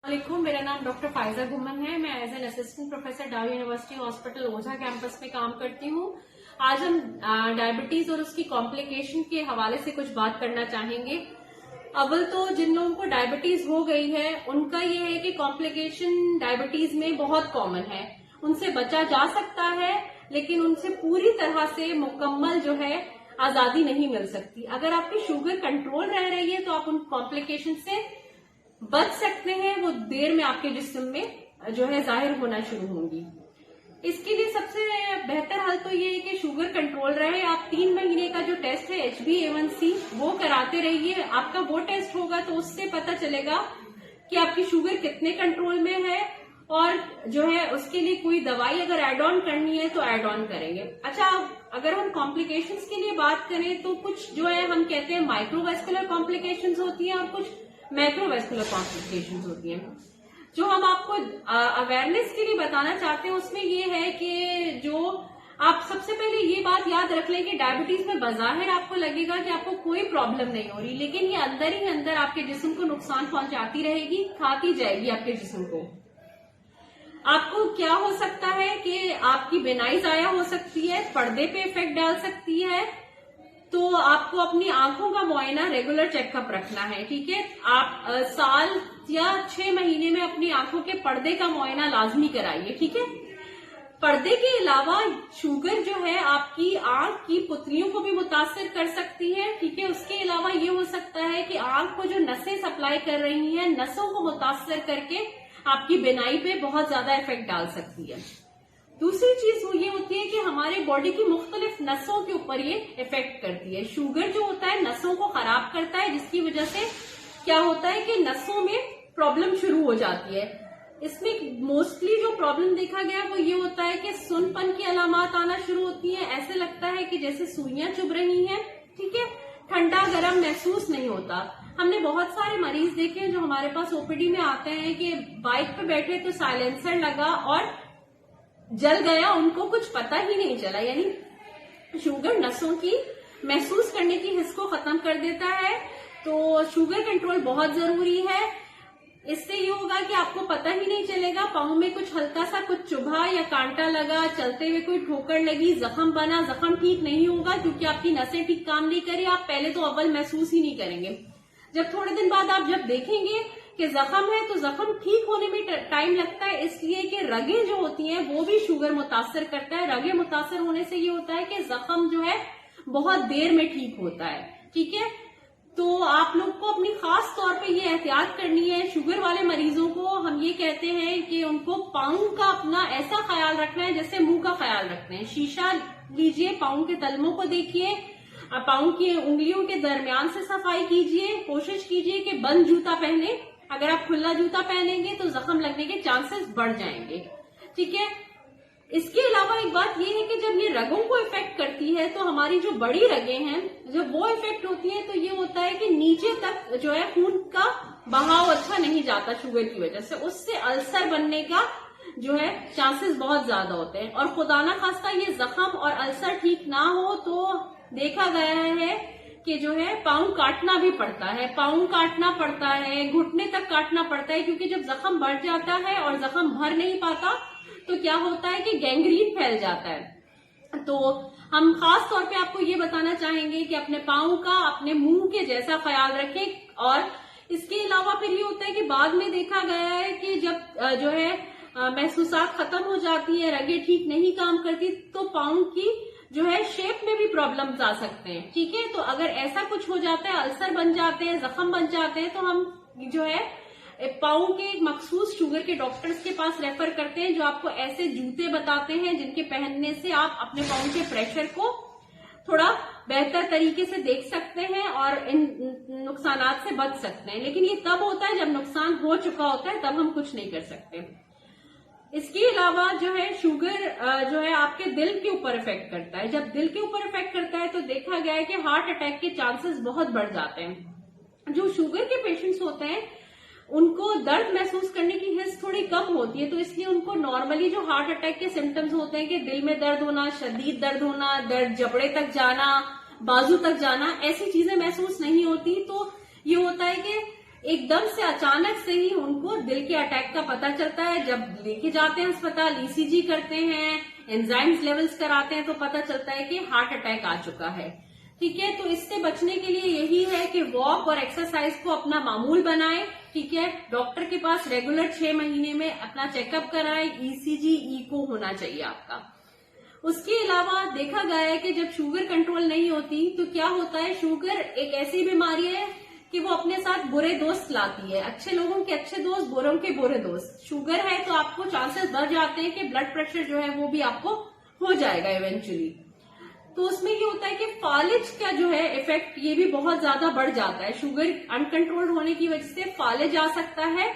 वालेकुम, मेरा नाम डॉक्टर फायजा घुमन है। मैं एज एन असिस्टेंट प्रोफेसर डाउ यूनिवर्सिटी हॉस्पिटल ओझा कैंपस में काम करती हूँ। आज हम डायबिटीज और उसकी कॉम्प्लिकेशन के हवाले से कुछ बात करना चाहेंगे। अव्वल तो जिन लोगों को डायबिटीज हो गई है उनका ये है कि कॉम्प्लिकेशन डायबिटीज में बहुत कॉमन है, उनसे बचा जा सकता है, लेकिन उनसे पूरी तरह से मुकम्मल जो है आजादी नहीं मिल सकती। अगर आपकी शुगर कंट्रोल रह रही है तो आप उन कॉम्प्लिकेशन से बच सकते हैं, वो देर में आपके जिस्म में जो है जाहिर होना शुरू होंगी। इसके लिए सबसे बेहतर हल तो ये है कि शुगर कंट्रोल रहे। आप 3 महीने का जो टेस्ट है HbA1c वो कराते रहिए। आपका वो टेस्ट होगा तो उससे पता चलेगा कि आपकी शुगर कितने कंट्रोल में है, और जो है उसके लिए कोई दवाई अगर एड ऑन करनी है तो एड ऑन करेंगे। अच्छा, अगर हम कॉम्प्लिकेशंस के लिए बात करें तो कुछ जो है हम कहते हैं माइक्रोवेस्कुलर कॉम्प्लिकेशंस होती हैं और कुछ मैक्रोवेस्कुलर कॉम्प्लिकेशंस होती हैं। जो हम आपको अवेयरनेस के लिए बताना चाहते हैं उसमें ये है कि जो आप सबसे पहले ये बात याद रख लें कि डायबिटीज में बज़ाहिर आपको लगेगा कि आपको कोई प्रॉब्लम नहीं हो रही, लेकिन ये अंदर ही अंदर आपके जिस्म को नुकसान पहुंचाती रहेगी, खाती जाएगी आपके जिस्म को। आपको क्या हो सकता है कि आपकी बिनाई जाया हो सकती है, पर्दे पे इफेक्ट डाल सकती है, तो आपको अपनी आंखों का मुआयना रेगुलर चेकअप रखना है। ठीक है, आप साल या 6 महीने में अपनी आंखों के पर्दे का मुआयना लाजमी कराइए। ठीक है, पर्दे के अलावा शुगर जो है आपकी आंख की पुतलियों को भी मुतासिर कर सकती है। ठीक है, उसके अलावा ये हो सकता है कि आंख को जो नसें सप्लाई कर रही हैं, नसों को मुतासिर करके आपकी बिनाई पे बहुत ज्यादा इफेक्ट डाल सकती है। दूसरी चीज ये होती है कि हमारे बॉडी की मुख्तलिफ नसों के ऊपर ये इफेक्ट करती है। शुगर जो होता है नसों को खराब करता है, जिसकी वजह से क्या होता है कि नसों में प्रॉब्लम शुरू हो जाती है। इसमें मोस्टली जो प्रॉब्लम देखा गया वो ये होता है कि सुनपन की अलामात आना शुरू होती हैं। ऐसे लगता है कि जैसे सुइयां चुभ रही हैं। ठीक है, ठंडा गर्म महसूस नहीं होता। हमने बहुत सारे मरीज देखे हैं जो हमारे पास ओपीडी में आते हैं कि बाइक पे बैठे तो साइलेंसर लगा और जल गया, उनको कुछ पता ही नहीं चला। यानी शुगर नसों की महसूस करने की हिस्स को खत्म कर देता है। तो शुगर कंट्रोल बहुत जरूरी है। इससे ये होगा कि आपको पता ही नहीं चलेगा, पाँव में कुछ हल्का सा कुछ चुभा या कांटा लगा, चलते हुए कोई ठोकर लगी, जख्म बना, जख्म ठीक नहीं होगा क्योंकि आपकी नसें ठीक काम नहीं करी। आप पहले तो अव्वल महसूस ही नहीं करेंगे। जब थोड़े दिन बाद आप जब देखेंगे कि जख्म है तो जख्म ठीक होने में टाइम लगता है, इसलिए कि रगें जो होती हैं वो भी शुगर मुतासर करता है। रगें मुतासर होने से ये होता है कि जख्म जो है बहुत देर में ठीक होता है। ठीक है, तो आप लोग को अपनी खास तौर पे ये एहतियात करनी है। शुगर वाले मरीजों को हम ये कहते हैं कि उनको पाँव का अपना ऐसा ख्याल रखना है जैसे मुंह का ख्याल रखते हैं। शीशा लीजिए, पाँव के तलमों को देखिए, पाँव की उंगलियों के दरमियान से सफाई कीजिए, कोशिश कीजिए कि बंद जूता पहने। अगर आप खुला जूता पहनेंगे तो जख्म लगने के चांसेस बढ़ जाएंगे। ठीक है, इसके अलावा एक बात ये है कि जब ये रगों को इफेक्ट करती है तो हमारी जो बड़ी रगें हैं जब वो इफेक्ट होती है तो ये होता है कि नीचे तक जो है खून का बहाव अच्छा नहीं जाता शुगर की वजह से, उससे अल्सर बनने का जो है चांसेस बहुत ज्यादा होते हैं। और खुदा ना खास्ता ये जख्म और अल्सर ठीक ना हो तो देखा गया है कि जो है पाँव काटना भी पड़ता है, पाँव काटना पड़ता है, घुटने तक काटना पड़ता है, क्योंकि जब जख्म बढ़ जाता है और जख्म भर नहीं पाता तो क्या होता है कि गैंग्रीन फैल जाता है। तो हम खास तौर पे आपको ये बताना चाहेंगे कि अपने पाँव का अपने मुंह के जैसा ख्याल रखें। और इसके अलावा फिर ये होता है कि बाद में देखा गया है कि जब जो है महसूसात खत्म हो जाती है, रगें ठीक नहीं काम करती, तो पाँव की जो है शेप में भी प्रॉब्लम्स आ सकते हैं। ठीक है, तो अगर ऐसा कुछ हो जाता है, अल्सर बन जाते हैं, जख्म बन जाते हैं, तो हम जो है पाँव के मखसूस शुगर के डॉक्टर्स के पास रेफर करते हैं जो आपको ऐसे जूते बताते हैं जिनके पहनने से आप अपने पाँव के प्रेशर को थोड़ा बेहतर तरीके से देख सकते हैं और इन नुकसानात से बच सकते हैं। लेकिन ये तब होता है जब नुकसान हो चुका होता है, तब हम कुछ नहीं कर सकते। इसके अलावा जो है शुगर जो है आपके दिल के ऊपर इफेक्ट करता है। जब दिल के ऊपर इफेक्ट करता है तो देखा गया है कि हार्ट अटैक के चांसेस बहुत बढ़ जाते हैं। जो शुगर के पेशेंट्स होते हैं उनको दर्द महसूस करने की हिस्स थोड़ी कम होती है, तो इसलिए उनको नॉर्मली जो हार्ट अटैक के सिम्टम्स होते हैं कि दिल में दर्द होना, शदीद दर्द होना, दर्द जबड़े तक जाना, बाजू तक जाना, ऐसी चीजें महसूस नहीं होती। तो ये होता है कि एकदम से अचानक से ही उनको दिल के अटैक का पता चलता है। जब लेके जाते हैं अस्पताल, ईसीजी करते हैं, एंजाइम्स लेवल्स कराते हैं, तो पता चलता है कि हार्ट अटैक आ चुका है। ठीक है, तो इससे बचने के लिए यही है कि वॉक और एक्सरसाइज को अपना मामूल बनाएं। ठीक है, डॉक्टर के पास रेगुलर 6 महीने में अपना चेकअप कराएं, ईसीजी, ईको होना चाहिए आपका। उसके अलावा देखा गया है कि जब शुगर कंट्रोल नहीं होती तो क्या होता है, शुगर एक ऐसी बीमारी है कि वो अपने साथ बुरे दोस्त लाती है। अच्छे लोगों के अच्छे दोस्त, बुरों के बुरे दोस्त। शुगर है तो आपको चांसेस बढ़ जाते हैं कि ब्लड प्रेशर जो है वो भी आपको हो जाएगा इवेंचुअली। तो उसमें ये होता है कि फालिज का जो है इफेक्ट ये भी बहुत ज्यादा बढ़ जाता है। शुगर अनकंट्रोल्ड होने की वजह से फालिज आ सकता है,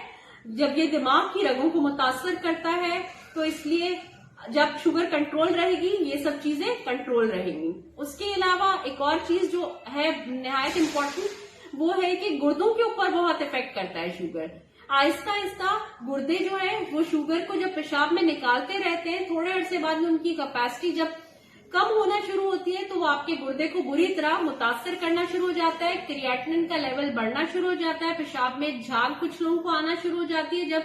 जब ये दिमाग की रगों को मुतासर करता है। तो इसलिए जब शुगर कंट्रोल रहेगी, ये सब चीजें कंट्रोल रहेंगी। उसके अलावा एक और चीज जो है निहायत इम्पोर्टेंट, वो है कि गुर्दों के ऊपर बहुत इफेक्ट करता है शुगर। आहिस्ता आहिस्ता गुर्दे जो है वो शुगर को जब पेशाब में निकालते रहते हैं, थोड़े अरसे बाद में उनकी कैपेसिटी जब कम होना शुरू होती है तो वो आपके गुर्दे को बुरी तरह मुतासर करना शुरू हो जाता है। क्रिएटिनिन का लेवल बढ़ना शुरू हो जाता है, पेशाब में झाग कुछ लोगों को आना शुरू हो जाती है जब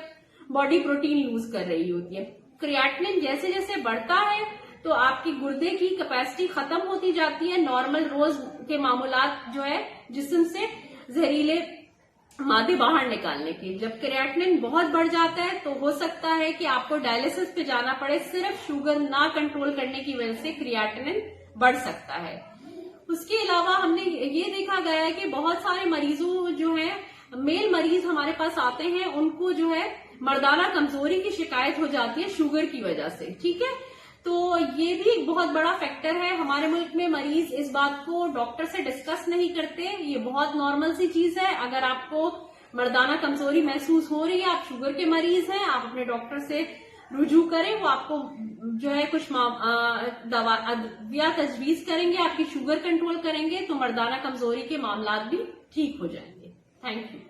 बॉडी प्रोटीन लूज कर रही होती है। क्रिएटिनिन जैसे जैसे बढ़ता है तो आपकी गुर्दे की कैपेसिटी खत्म होती जाती है नॉर्मल रोज के मामूलात जो है जिस्म से जहरीले मादे बाहर निकालने की। जब क्रिएटिनिन बहुत बढ़ जाता है तो हो सकता है कि आपको डायलिसिस पे जाना पड़े, सिर्फ शुगर ना कंट्रोल करने की वजह से क्रिएटिनिन बढ़ सकता है। उसके अलावा हमने ये देखा गया है कि बहुत सारे मरीजों जो है, मेल मरीज हमारे पास आते हैं, उनको जो है मर्दाना कमजोरी की शिकायत हो जाती है शुगर की वजह से। ठीक है, तो ये भी एक बहुत बड़ा फैक्टर है। हमारे मुल्क में मरीज इस बात को डॉक्टर से डिस्कस नहीं करते, ये बहुत नॉर्मल सी चीज है। अगर आपको मर्दाना कमजोरी महसूस हो रही है, आप शुगर के मरीज हैं, आप अपने डॉक्टर से रुजू करें, वो आपको जो है कुछ दवा तजवीज करेंगे, आपकी शुगर कंट्रोल करेंगे, तो मर्दाना कमजोरी के मामला भी ठीक हो जाएंगे। Thank you.